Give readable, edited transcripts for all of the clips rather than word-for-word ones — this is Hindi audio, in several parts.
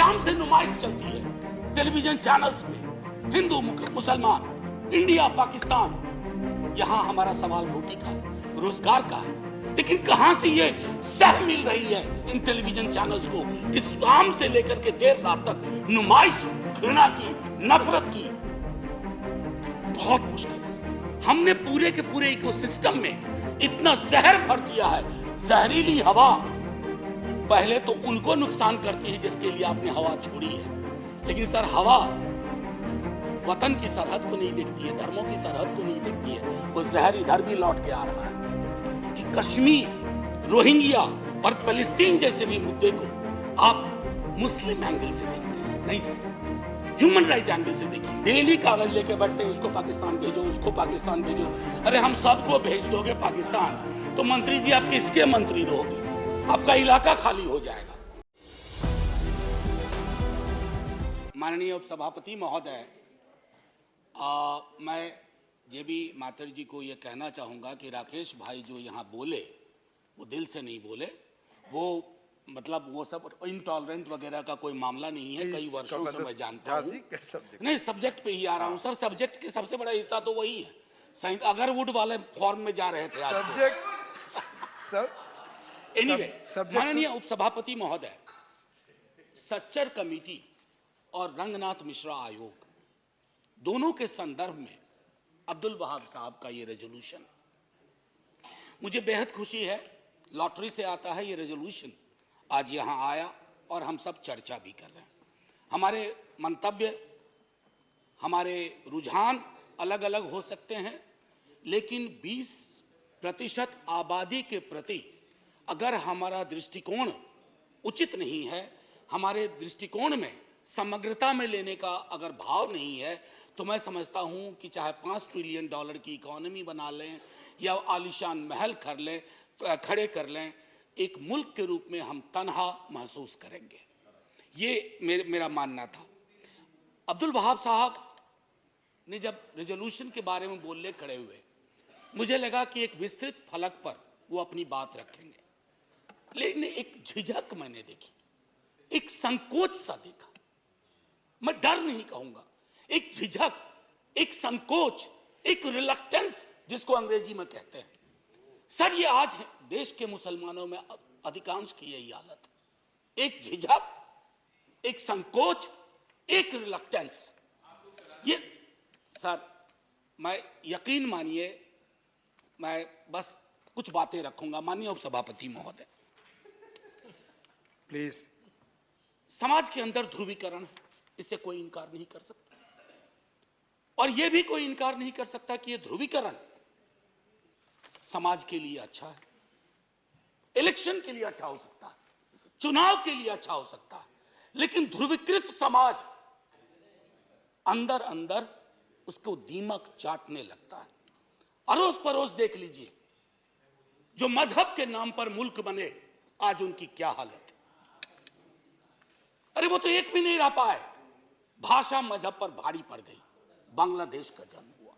नाम से नुमाइश चलती है टेलीविजन चैनल्स पे, हिंदू मुसलमान, इंडिया पाकिस्तान। यहां हमारा सवाल रोटी का, रोजगार का है, लेकिन कहां से ये सह मिल रही है इन टेलीविजन चैनल्स को कि शाम से लेकर के देर रात तक नुमाइश, घृणा की, नफरत की। बहुत मुश्किल है। हमने पूरे के पूरे इकोसिस्टम में इतना जहर भर दिया है। जहरीली हवा पहले तो उनको नुकसान करती है जिसके लिए आपने हवा छोड़ी है, लेकिन सर हवा वतन की सरहद को नहीं देखती है, धर्मों की सरहद को नहीं देखती है। वो जहर इधर भी लौट के आ रहा है कि कश्मीर, रोहिंग्या और फलस्तीन जैसे भी मुद्दे को आप मुस्लिम एंगल से देखते हैं। नहीं सर, ह्यूमन राइट एंगल से देखिए। डेली कागज लेके बैठते हैं, उसको पाकिस्तान भेजो, उसको पाकिस्तान भेजो। अरे हम सबको भेज दोगे पाकिस्तान तो मंत्री जी आप किसके मंत्री रहोगे? आपका इलाका खाली हो जाएगा। माननीय उपसभापति महोदय, मैं जेबी माथुर जी को यह कहना चाहूंगा कि राकेश भाई जो यहाँ बोले वो दिल से नहीं बोले। वो मतलब वो सब इंटॉलरेंट वगैरह का कोई मामला नहीं है, कई वर्षों से मैं जानता हूँ। नहीं, सब्जेक्ट पे ही आ रहा हूँ सर। सब्जेक्ट के सबसे बड़ा हिस्सा तो वही है। अगर वुड वाले फॉर्म में जा रहे थे आज एनीवे, माननीय उपसभापति महोदय, सच्चर कमेटी और रंगनाथ मिश्रा आयोग दोनों के संदर्भ में अब्दुल वहाब साहब का ये रेजोल्यूशन, मुझे बेहद खुशी है। लॉटरी से आता है ये रेजोल्यूशन, आज यहाँ आया और हम सब चर्चा भी कर रहे हैं। हमारे मंतव्य, हमारे रुझान अलग अलग हो सकते हैं, लेकिन 20% आबादी के प्रति अगर हमारा दृष्टिकोण उचित नहीं है, हमारे दृष्टिकोण में समग्रता में लेने का अगर भाव नहीं है, तो मैं समझता हूं कि चाहे $5 ट्रिलियन की इकोनॉमी बना लें या आलीशान महल खड़े कर लें, एक मुल्क के रूप में हम तन्हा महसूस करेंगे। ये मेरा मानना था। अब्दुल वहाब साहब ने जब रेजोल्यूशन के बारे में बोलने खड़े हुए, मुझे लगा कि एक विस्तृत फलक पर वो अपनी बात रखेंगे, लेकिन एक झिझक मैंने देखी, एक संकोच सा देखा। मैं डर नहीं कहूंगा, एक झिझक, एक संकोच, एक रिलक्टेंस जिसको अंग्रेजी में कहते हैं। सर ये आज है देश के मुसलमानों में अधिकांश की यही हालत है। एक झिझक, एक संकोच, एक रिलक्टेंस। ये सर, मैं यकीन मानिए, मैं बस कुछ बातें रखूंगा। माननीय उपसभापति महोदय, प्लीज। समाज के अंदर ध्रुवीकरण है, इससे कोई इनकार नहीं कर सकता, और यह भी कोई इनकार नहीं कर सकता कि यह ध्रुवीकरण समाज के लिए अच्छा है, इलेक्शन के लिए अच्छा हो सकता है, चुनाव के लिए अच्छा हो सकता है, लेकिन ध्रुवीकृत समाज अंदर अंदर उसको दीमक चाटने लगता है। अड़ोस पड़ोस देख लीजिए, जो मजहब के नाम पर मुल्क बने, आज उनकी क्या हालत है। अरे वो तो एक भी नहीं रह पाए, भाषा मजहब पर भारी पड़ गई। बांग्लादेश का जन्म हुआ।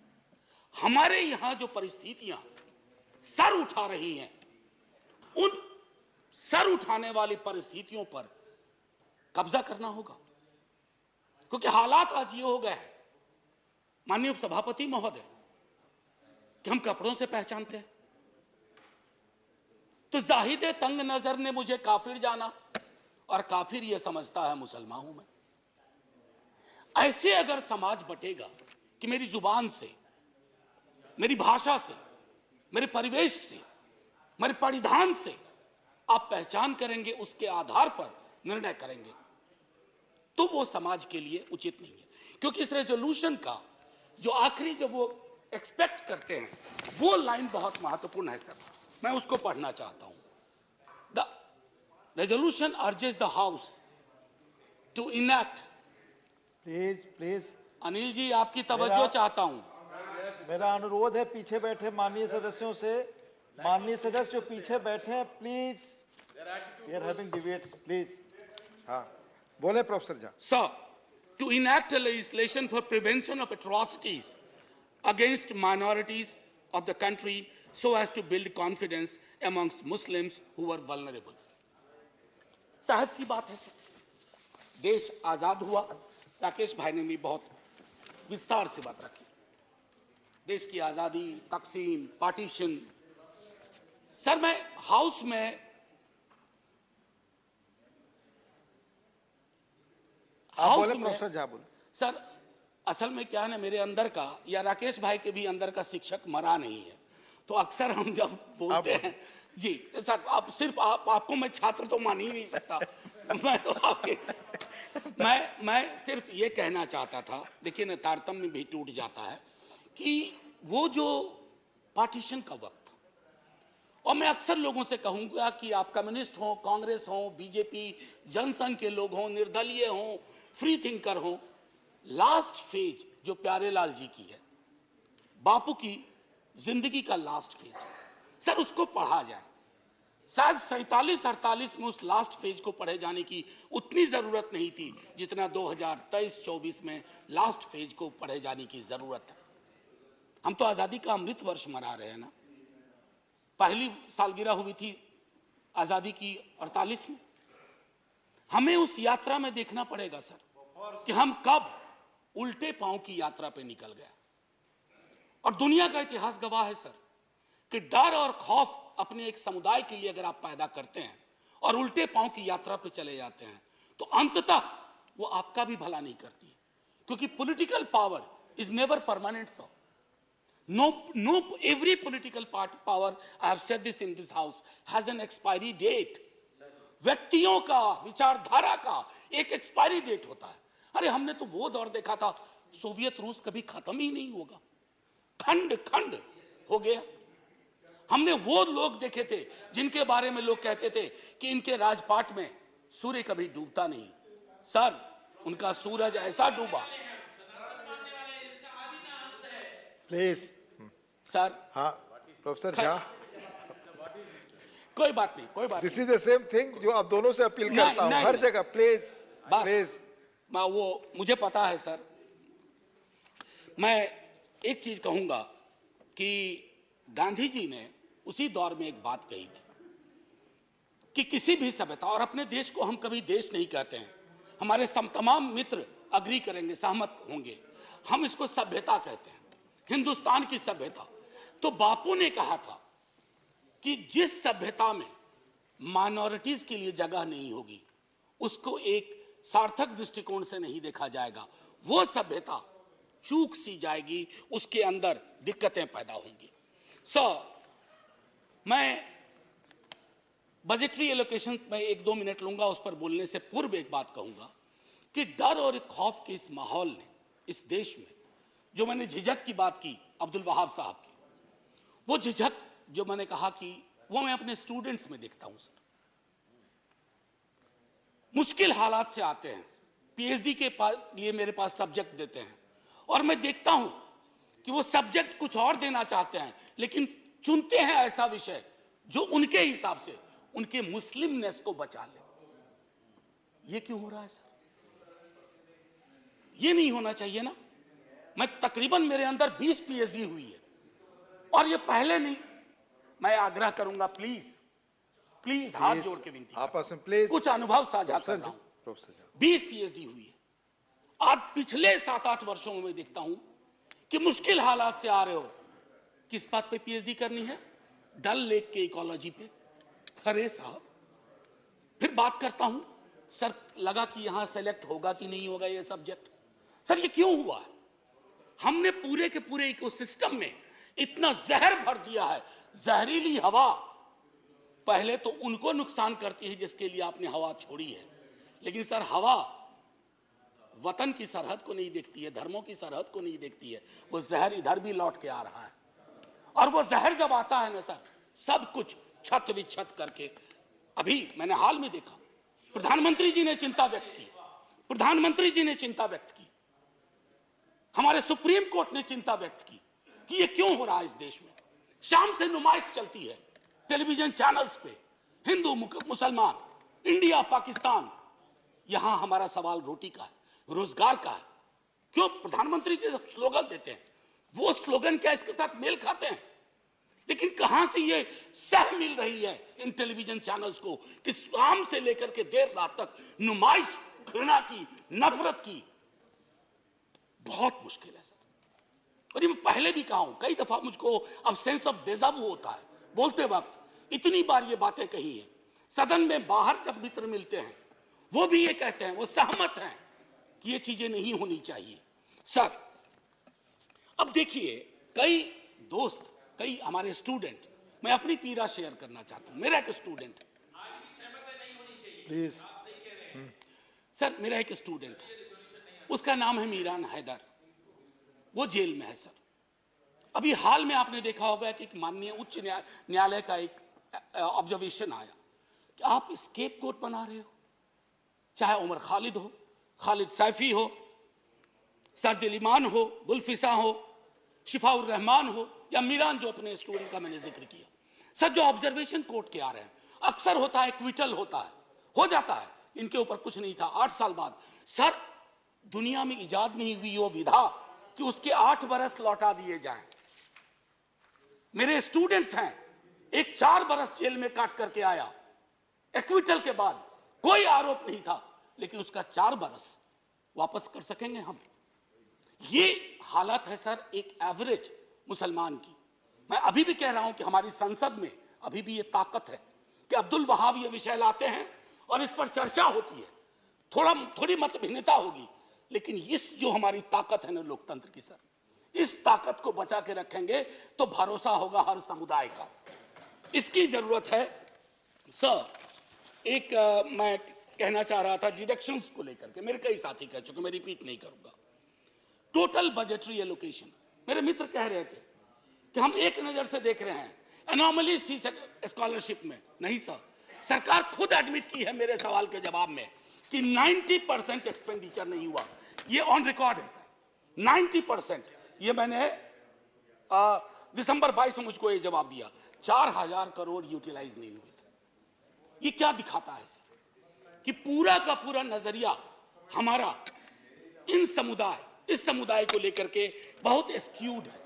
हमारे यहां जो परिस्थितियां सर उठा रही हैं, उन सर उठाने वाली परिस्थितियों पर कब्जा करना होगा, क्योंकि हालात आज ये हो गए हैं माननीय सभापति महोदय कि हम कपड़ों से पहचानते हैं। तो जाहिद तंग नजर ने मुझे काफिर जाना, और काफिर ये समझता है मुसलमान हूं मैं। ऐसे अगर समाज बटेगा कि मेरी जुबान से, मेरी भाषा से, मेरे परिवेश से, मेरे परिधान से आप पहचान करेंगे, उसके आधार पर निर्णय करेंगे, तो वो समाज के लिए उचित नहीं है। क्योंकि इस रेजोल्यूशन का जो आखिरी जो वो एक्सपेक्ट करते हैं, वो लाइन बहुत महत्वपूर्ण है सर, मैं उसको पढ़ना चाहता हूं। The resolution urges the house to enact. Please Anil ji, आपकी तवज्जो चाहता हूं। मेरा अनुरोध है पीछे बैठे माननीय सदस्यों से, माननीय सदस्य जो पीछे बैठे हैं, please, we are having debates, please. हाँ, बोले professor Jha. Sir, to enact a legislation for prevention of atrocities against minorities of the country so as to build confidence amongst Muslims who were vulnerable। सहज सी बात है सर, देश आजाद हुआ, राकेश भाई ने भी बहुत विस्तार से बात रखी, देश की आजादी, तकसीम, पार्टीशन। सर मैं हाउस में आप बोले प्रोफेसर झा बोले। सर असल में क्या है ना, मेरे अंदर का या राकेश भाई के भी अंदर का शिक्षक मरा नहीं है, तो अक्सर हम जब बोलते हैं जी सर, आप सिर्फ आपको मैं छात्र तो मान ही नहीं सकता मैं तो आपके मैं सिर्फ ये कहना चाहता था, देखिए ना तारतम्य भी टूट जाता है कि वो जो पार्टीशन का वक्त, और मैं अक्सर लोगों से कहूंगा कि आप कम्युनिस्ट हो, कांग्रेस हो, बीजेपी, जनसंघ के लोग हो, निर्दलीय हो, फ्री थिंकर हो, लास्ट फेज जो प्यारेलाल जी की है, बापू की जिंदगी का लास्ट फेज, सर उसको पढ़ा जाए। शायद 47-48 में उस लास्ट फेज को पढ़े जाने की उतनी जरूरत नहीं थी जितना 2023-24 में लास्ट फेज को पढ़े जाने की जरूरत है। हम तो आजादी का अमृत वर्ष मना रहे हैं ना, पहली सालगिरह हुई थी आजादी की 48 में। हमें उस यात्रा में देखना पड़ेगा सर कि हम कब उल्टे पांव की यात्रा पे निकल गए। और दुनिया का इतिहास गवाह है सर कि डर और खौफ अपने एक समुदाय के लिए अगर आप पैदा करते हैं और उल्टे पांव की यात्रा पे चले जाते हैं तो अंततः वो आपका भी भला नहीं करती, क्योंकि political power is never permanent sir. No, every political power, I have said this in this house, has an expiry date. व्यक्तियों का, विचारधारा का एक एक्सपायरी डेट होता है। अरे हमने तो वो दौर देखा था, सोवियत रूस कभी खत्म ही नहीं होगा, खंड खंड हो गया। हमने वो लोग देखे थे जिनके बारे में लोग कहते थे कि इनके राजपाट में सूर्य कभी डूबता नहीं। सर उनका सूरज ऐसा डूबा। Please sir. हाँ प्रोफेसर झा, कोई बात नहीं, कोई बात this is the same thing जो आप दोनों से अपील करता हूं हर जगह। प्लीज प्लीज, मैं वो मुझे पता है सर। मैं एक चीज कहूंगा कि गांधी जी ने उसी दौर में एक बात कही थी कि किसी भी सभ्यता, और अपने देश को हम कभी देश नहीं कहते हैं, हमारे तमाम मित्र अग्री करेंगे, सहमत होंगे, हम इसको सभ्यता कहते हैं, हिंदुस्तान की सभ्यता। तो बापू ने कहा था कि जिस सभ्यता में माइनॉरिटीज के लिए जगह नहीं होगी उसको एक सार्थक दृष्टिकोण से नहीं देखा जाएगा, वो सभ्यता चूक सी जाएगी, उसके अंदर दिक्कतें पैदा होंगी। मैं बजटरी एलोकेशन में 1-2 मिनट लूंगा, उस पर बोलने से पूर्व एक बात कहूंगा कि डर और खौफ के इस माहौल ने इस देश में, जो मैंने झिझक की बात की अब्दुल वहाब साहब की, वो झिझक जो मैंने कहा कि वो मैं अपने स्टूडेंट्स में देखता हूं सर। मुश्किल हालात से आते हैं, पीएचडी के लिए मेरे पास सब्जेक्ट देते हैं, और मैं देखता हूं कि वो सब्जेक्ट कुछ और देना चाहते हैं लेकिन चुनते हैं ऐसा विषय जो उनके हिसाब से उनके मुस्लिमनेस को बचा ले। ये क्यों हो रहा है सर? ये नहीं होना चाहिए ना। मैं तकरीबन, मेरे अंदर 20 पीएचडी हुई है और ये पहले नहीं। मैं आग्रह करूंगा, प्लीज प्लीज हाथ जोड़ के विनती, आपस में प्लीज कुछ अनुभव साझा करता हूं। 20 पीएचडी हुई है। आज पिछले 7-8 वर्षों में मैं देखता हूं कि मुश्किल हालात से आ रहे हो, किस बात पे पीएचडी करनी है? डल लेक के इकोलॉजी पे। अरे साहब, फिर बात करता हूं, सर लगा कि यहां सेलेक्ट होगा कि नहीं होगा ये सब्जेक्ट। सर ये क्यों हुआ है? हमने पूरे के पूरे इकोसिस्टम में इतना जहर भर दिया है। जहरीली हवा पहले तो उनको नुकसान करती है जिसके लिए आपने हवा छोड़ी है, लेकिन सर हवा वतन की सरहद को नहीं देखती है, धर्मों की सरहद को नहीं देखती है। वो जहर इधर भी लौट के आ रहा है, और वो जहर जब आता है ना सर, सब कुछ छत विच्छत करके। अभी मैंने हाल में देखा, प्रधानमंत्री जी ने चिंता व्यक्त की, प्रधानमंत्री जी ने चिंता व्यक्त की, हमारे सुप्रीम कोर्ट ने चिंता व्यक्त की कि ये क्यों हो रहा है इस देश में। शाम से नुमाइश चलती है टेलीविजन चैनल्स पे, हिंदू मुसलमान, इंडिया पाकिस्तान। यहां हमारा सवाल रोटी का है, रोजगार का है। क्यों प्रधानमंत्री जी जब स्लोगन देते हैं, वो स्लोगन क्या इसके साथ मेल खाते हैं? लेकिन कहां से ये सह मिल रही है इन टेलीविजन चैनल्स को कि शाम से लेकर के देर रात तक नुमाइश घृणा की, नफरत की, बहुत मुश्किल है सर। और ये मैं पहले भी कहा हूं, कई दफा मुझको अब सेंस ऑफ डेजावू होता है बोलते वक्त, इतनी बार ये बातें कही है सदन में, बाहर जब मित्र मिलते हैं वो भी ये कहते हैं, वो सहमत हैं कि ये चीजें नहीं होनी चाहिए सर। अब देखिए, कई दोस्त, कई हमारे स्टूडेंट, मैं अपनी पीड़ा शेयर करना चाहता हूं। मेरा एक स्टूडेंट है प्लीज, सर, मेरा एक स्टूडेंट है, उसका नाम है मीरान हैदर, वो जेल में है सर। अभी हाल में आपने देखा होगा कि एक माननीय उच्च न्यायालय का एक ऑब्जर्वेशन आया कि आप स्केप कोट बना रहे हो, चाहे उमर खालिद हो, खालिद सैफी हो, सरजिल इमान हो, गुलफिसा हो, शिफाउर रहमान हो, या मीरान जो अपने स्टूडेंट का मैंने जिक्र किया। सर, जो ऑब्जर्वेशन कोर्ट के आ रहे हैं, अक्सर होता है क्विटल होता है, हो जाता है, इनके ऊपर कुछ नहीं था। 8 साल बाद सर, दुनिया में इजाद नहीं हुई वो विधा कि उसके 8 बरस लौटा दिए जाएं। मेरे स्टूडेंट्स हैं, एक 4 बरस जेल में काट करके आया, एक्विटल के बाद कोई आरोप नहीं था, लेकिन उसका 4 बरस वापस कर सकेंगे हम? ये हालत है सर एक एवरेज मुसलमान की। मैं अभी भी कह रहा हूं कि हमारी संसद में अभी भी ये ताकत है कि अब्दुल वहाब ये विषय लाते हैं और इस पर चर्चा होती है, थोड़ी मतभिन्नता होगी, लेकिन इस जो हमारी ताकत है ना लोकतंत्र की सर, इस ताकत को बचा के रखेंगे तो भरोसा होगा हर समुदाय का। इसकी जरूरत है सर। एक मैं कहना चाह रहा था डिडक्शंस को लेकर के, मेरे कई साथी कह चुके, मैं रिपीट नहीं करूंगा। टोटल बजटरी एलोकेशन, मेरे मित्र कह रहे थे कि हम एक नजर से देख रहे हैं, एनॉमलीज थी स्कॉलरशिप में। नहीं सर, सरकार खुद एडमिट की है मेरे सवाल के जवाब में कि 90% एक्सपेंडिचर नहीं हुआ। ये ऑन रिकॉर्ड है सर, 90%। ये मैंने दिसंबर 22 में मुझको ये जवाब दिया, 4000 करोड़ यूटिलाइज नहीं हुए थे। ये क्या दिखाता है सर कि पूरा का पूरा नजरिया हमारा इस समुदाय को लेकर के बहुत स्क्यूड है।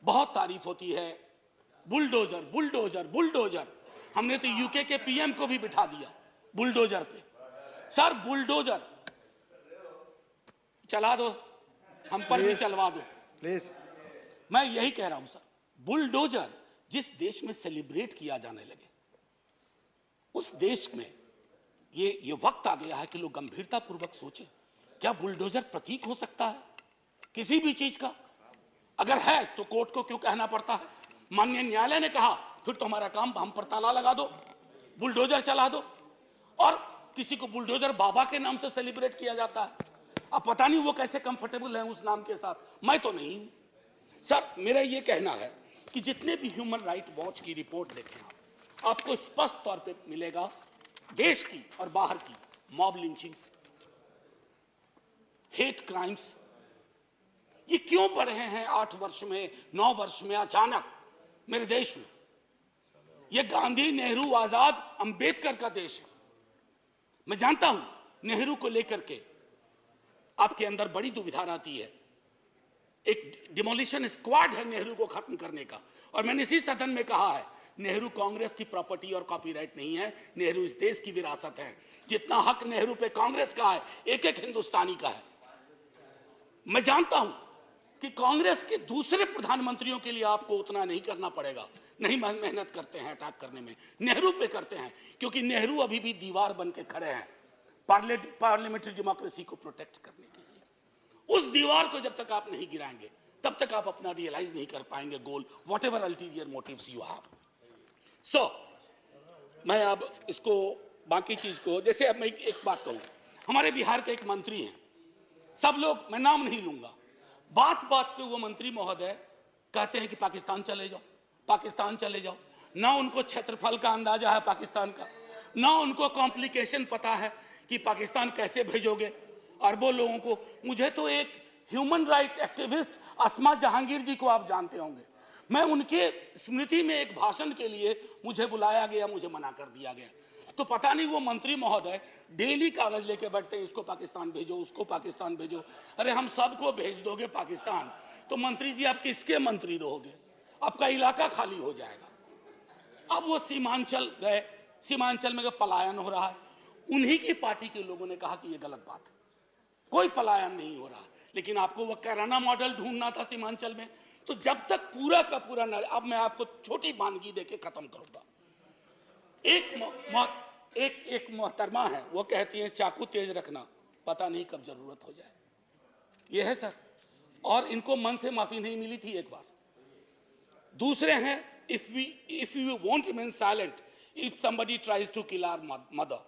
बहुत तारीफ होती है, बुलडोजर बुलडोजर बुलडोजर। हमने तो यूके के पीएम को भी बिठा दिया बुलडोजर पे। सर, बुलडोजर चला दो, हम पर भी चलवा दो प्लीज। मैं यही कह रहा हूं सर, बुलडोजर जिस देश में सेलिब्रेट किया जाने लगे, उस देश में ये वक्त आ गया है कि लोग गंभीरता पूर्वक सोचें, क्या बुलडोजर प्रतीक हो सकता है किसी भी चीज का? अगर है तो कोर्ट को क्यों कहना पड़ता है? माननीय न्यायालय ने कहा, फिर तो हमारा काम हम पर ताला लगा दो, बुलडोजर चला दो। और किसी को बुलडोजर बाबा के नाम से सेलिब्रेट किया जाता है। अब पता नहीं वो कैसे कंफर्टेबल है उस नाम के साथ, मैं तो नहीं हूं। सर, मेरा ये कहना है कि जितने भी ह्यूमन राइट वॉच की रिपोर्ट देखें आपको स्पष्ट तौर पे मिलेगा, देश की और बाहर की मॉब लिंचिंग, हेट क्राइम्स, ये क्यों बढ़ रहे हैं 8 वर्ष में, 9 वर्ष में अचानक मेरे देश में? ये गांधी, नेहरू, आजाद, अंबेडकर का देश है। मैं जानता हूं नेहरू को लेकर के आपके अंदर बड़ी दुविधा रहती है। एक डिमोलिशन स्क्वाड है नेहरू को खत्म करने का, और मैंने इसी सदन में कहा है, नेहरू कांग्रेस की प्रॉपर्टी और कॉपीराइट नहीं है, नेहरू इस देश की विरासत है। जितना हक नेहरू पे कांग्रेस का है, एक एक हिंदुस्तानी का है। मैं जानता हूं कि कांग्रेस के दूसरे प्रधानमंत्रियों के लिए आपको उतना नहीं करना पड़ेगा, नहीं मेहनत करते हैं अटैक करने में, नेहरू पे करते हैं, क्योंकि नेहरू अभी भी दीवार बन के खड़े हैं पार्लियामेंट्री डेमोक्रेसी को प्रोटेक्ट करने के लिए। उस दीवार को जब तक आप नहीं गिराएंगे तब तक आप अपना रियलाइज नहीं कर पाएंगे goal, whatever ulterior motives you have. So मैं अब इसको बाकी चीज को, जैसे अब मैं एक बात कहूं, हमारे बिहार के एक मंत्री हैं, सब लोग, मैं नाम नहीं लूंगा, बात बात पे वो मंत्री महोदय कहते हैं कि पाकिस्तान चले जाओ, पाकिस्तान चले जाओ। ना उनको क्षेत्रफल का अंदाजा है पाकिस्तान का, ना उनको कॉम्प्लिकेशन पता है कि पाकिस्तान कैसे भेजोगे अरबों लोगों को। मुझे तो एक ह्यूमन राइट एक्टिविस्ट अस्मा जहांगीर जी को आप जानते होंगे, मैं उनके स्मृति में एक भाषण के लिए मुझे बुलाया गया, मुझे मना कर दिया गया। तो पता नहीं वो मंत्री महोदय डेली कागज लेके बैठते हैं, इसको पाकिस्तान भेजो, उसको पाकिस्तान भेजो। अरे हम सबको भेज दोगे पाकिस्तान तो मंत्री जी आप किसके मंत्री रहोगे? आपका इलाका खाली हो जाएगा। अब वो सीमांचल गए, सीमांचल में पलायन हो रहा है, उन्हीं की पार्टी के लोगों ने कहा कि यह गलत बात है, कोई पलायन नहीं हो रहा। लेकिन आपको वह कैराना मॉडल ढूंढना था सीमांचल में, तो जब तक पूरा का पूरा न, अब मैं आपको छोटी वानगी देके खत्म करूंगा। एक मोहतरमा है, वो कहती है चाकू तेज रखना, पता नहीं कब जरूरत हो जाए। ये है सर, और इनको मन से माफी नहीं मिली थी एक बार। दूसरे हैं, if you want remain silent if somebody tries to kill our mother.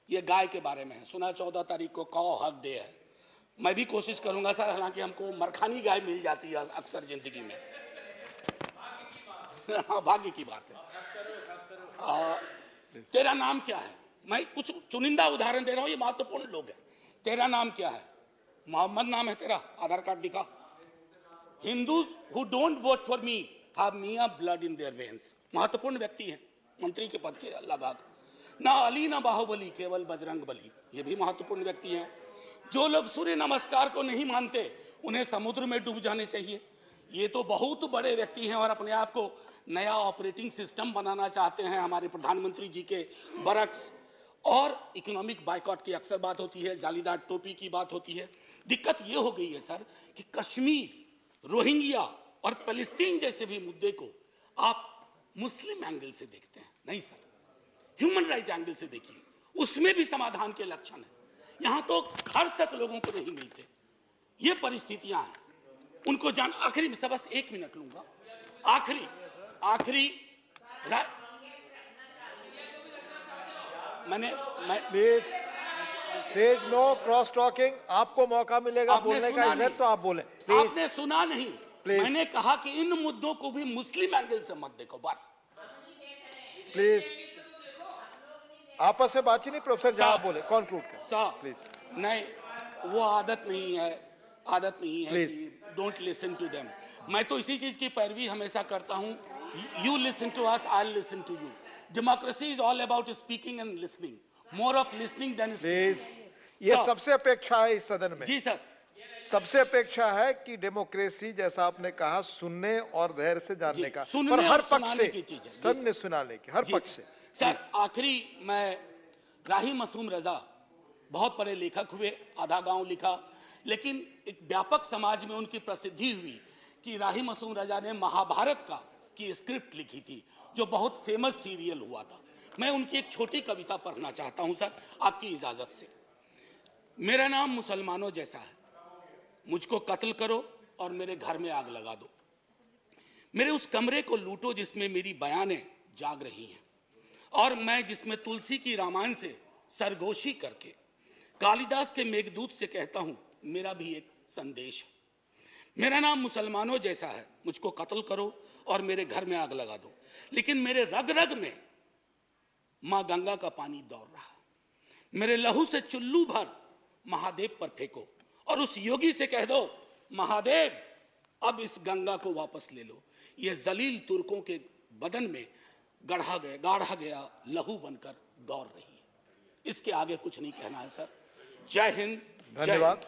ये गाय के बारे में है, सुना 14 तारीख को कॉ हक डे है। मैं भी कोशिश करूंगा सर, हालांकि हमको मरखानी गाय मिल जाती है अक्सर जिंदगी में। हाँ, भाग्य की बात है। तेरा नाम क्या है? मैं कुछ चुनिंदा उदाहरण दे रहा हूं, ये महत्वपूर्ण लोग हैं। तेरा नाम क्या है? मोहम्मद नाम है तेरा, आधार कार्ड दिखा। Hindus who don't vote for me have miyan blood in their veins. महत्वपूर्ण व्यक्ति हैं, मंत्री के पद के लगा। ना अली ना बाहुबली, केवल बजरंग बली। ये भी महत्वपूर्ण व्यक्ति हैं। जो लोग सूर्य नमस्कार को नहीं मानते उन्हें समुद्र में डूब जाने चाहिए। ये तो बहुत बड़े व्यक्ति हैं और अपने आप को नया ऑपरेटिंग सिस्टम बनाना चाहते हैं। हमारे प्रधानमंत्री जी के बरक्स। और इकोनॉमिक बाइकॉट की अक्सर बात होती है, जालीदार टोपी की बात होती है। दिक्कत ये हो गई है सर कि कश्मीर, रोहिंग्या और फलस्तीन जैसे भी मुद्दे को आप मुस्लिम एंगल से देखते हैं। नहीं सर, ह्यूमन राइट एंगल से देखिए, उसमें भी समाधान के लक्षण हैं। यहां तो घर तक लोगों को नहीं मिलते। ये परिस्थितियां हैं, उनको जान। आखिरी में सब, बस 1 मिनट लूंगा। आखिरी मैं प्लीज नो क्रॉस टॉकिंग। आपको मौका मिलेगा बोलने का, इज्जत तो आप बोले। आपने सुना नहीं, मैंने कहा कि इन मुद्दों को भी मुस्लिम एंगल से मत देखो, बस। प्लीज आपस में बातचीत नहीं, प्रोफेसर जहां बोले कंक्लूड कर प्लीज। नहीं, वो आदत नहीं है कि डोंट लिसन टू देम। मैं तो इसी चीज की पैरवी हमेशा करता हूं। You listen to us, I listen to you. Democracy is all about speaking and listening, more of listening than speaking. ये सबसे अपेक्षा है इस सदन में। जी सर, सबसे अपेक्षा है कि डेमोक्रेसी, जैसा आपने कहा, सुनने और धैर्य से जानने का, पर हर पक्ष से सबने सुनाने की, हर पक्ष से। सर आखिरी, मैं राही मासूम रजा बहुत बड़े लेखक हुए, आधा गांव लिखा, लेकिन एक व्यापक समाज में उनकी प्रसिद्धि हुई कि राही मासूम रजा ने महाभारत की स्क्रिप्ट लिखी थी, जो बहुत फेमस सीरियल हुआ था। मैं उनकी एक छोटी कविता पढ़ना चाहता हूं सर, आपकी इजाजत से। मेरा नाम मुसलमानों जैसा है, मुझको कत्ल करो और मेरे घर में आग लगा दो। मेरे उस कमरे को लूटो जिसमें मेरी बयानें जाग रही हैं, और मैं जिसमें तुलसी की रामायण से सरगोशी करके कालिदास के मेघदूत से कहता हूं, मेरा भी एक संदेश है। मेरा नाम मुसलमानों जैसा है, मुझको कत्ल करो और मेरे घर में आग लगा दो, लेकिन मेरे रग रग में मां गंगा का पानी दौड़ रहा है। मेरे लहू से चुल्लू भर महादेव पर फेंको और उस योगी से कह दो, महादेव अब इस गंगा को वापस ले लो। ये जलील तुर्कों के बदन में गाढ़ा गया लहू बनकर दौड़ रही है। इसके आगे कुछ नहीं कहना है सर। जय हिंद, धन्यवाद।